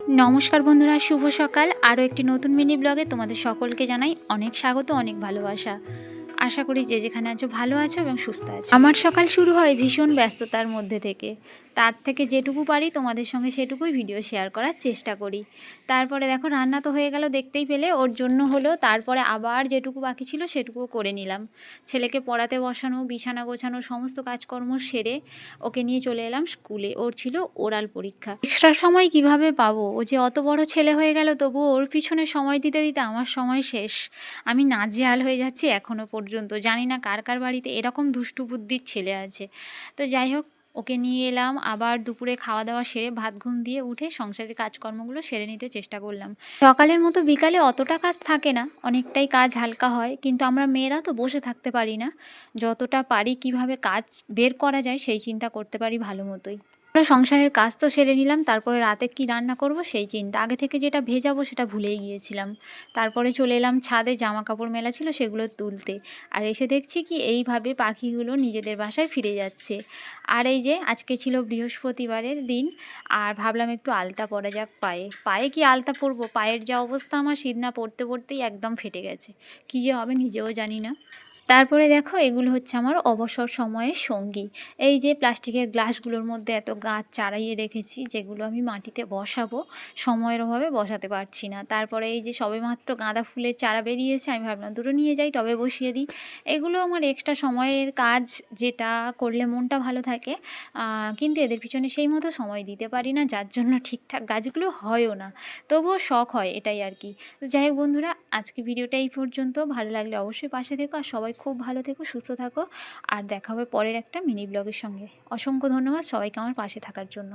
নমস্কার বন্ধুরা, শুভ সকাল। আরও একটি নতুন মিনি ব্লগে তোমাদের সকলকে জানাই অনেক স্বাগত, অনেক ভালোবাসা। আশা করি যে যেখানে আছো ভালো আছো এবং সুস্থ আছো। আমার সকাল শুরু হয় ভীষণ ব্যস্ততার মধ্যে থেকে। তার থেকে যেটুকু পারি তোমাদের সঙ্গে সেটুকুই ভিডিও শেয়ার করার চেষ্টা করি। তারপরে দেখো রান্না তো হয়ে গেল, দেখতেই পেলে, ওর জন্য হলো। তারপরে আবার যেটুকু বাকি ছিল সেটুকুও করে নিলাম। ছেলেকে পড়াতে বসানো, বিছানা গোছানো, সমস্ত কাজকর্ম সেরে ওকে নিয়ে চলে এলাম স্কুলে। ওর ছিল ওরাল পরীক্ষা। এক্সট্রা সময় কিভাবে পাবো? ও যে অত বড় ছেলে হয়ে গেল, তবুও ওর পিছনে সময় দিতে দিতে আমার সময় শেষ। আমি নাজেহাল হয়ে যাচ্ছি এখনও পর্যন্ত। জানি না কার কার বাড়িতে এরকম দুষ্টু বুদ্ধির ছেলে আছে। তো যাই হোক, ওকে নিয়ে এলাম। আবার দুপুরে খাওয়া দাওয়া সেরে ভাত ঘুম দিয়ে উঠে সংসারের কাজকর্মগুলো সেরে নিতে চেষ্টা করলাম। সকালের মতো বিকালে অতটা কাজ থাকে না, অনেকটাই কাজ হালকা হয়, কিন্তু আমরা মেয়েরা তো বসে থাকতে পারি না। যতটা পারি কিভাবে কাজ বের করা যায় সেই চিন্তা করতে পারি ভালো মতোই। সংসারের কাজ তো সেরে নিলাম, তারপরে রাতে কি রান্না করব সেই চিন্তা। আগে থেকে যেটা ভেজাবো সেটা ভুলেই গিয়েছিলাম। তারপরে চলে এলাম ছাদে, জামা কাপড় মেলা ছিল সেগুলো তুলতে। আর এসে দেখছি কি এইভাবে পাখিগুলো নিজেদের বাসায় ফিরে যাচ্ছে। আর এই যে আজকে ছিল বৃহস্পতিবারের দিন, আর ভাবলাম একটু আলতা পরা যাক পায়ে। পায়ে কি আলতা পরবো? পায়ের যা অবস্থা, আমার সিদনা পড়তে পড়তেই একদম ফেটে গেছে। কী যে হবে নিজেও জানি না। তারপরে দেখো, এগুলো হচ্ছে আমার অবসর সময়ের সঙ্গী। এই যে প্লাস্টিকের গ্লাসগুলোর মধ্যে এত গাছ চারাইয়ে রেখেছি, যেগুলো আমি মাটিতে বসাবো, সময়ের অভাবে বসাতে পারছি না। তারপরে এই যে সবেমাত্র গাঁদা ফুলের চারা বেরিয়েছে, আমি ভাবলাম দুটো নিয়ে যাই, টবে বসিয়ে দিই। এগুলো আমার এক্সট্রা সময়ের কাজ, যেটা করলে মনটা ভালো থাকে। কিন্তু এদের পিছনে সেই মতো সময় দিতে পারি না, যার জন্য ঠিকঠাক গাছগুলো হয়ও না। তবুও শখ হয়, এটাই আর কি। তো যাই হোক বন্ধুরা, আজকে ভিডিওটা এই পর্যন্ত। ভালো লাগলে অবশ্যই পাশে থেকো, আর সবাই খুব ভালো থেকো, সুস্থ থাকো। আর দেখা হবে পরের একটা মিনি ব্লগের সঙ্গে। অসংখ্য ধন্যবাদ সবাইকে আমার পাশে থাকার জন্য।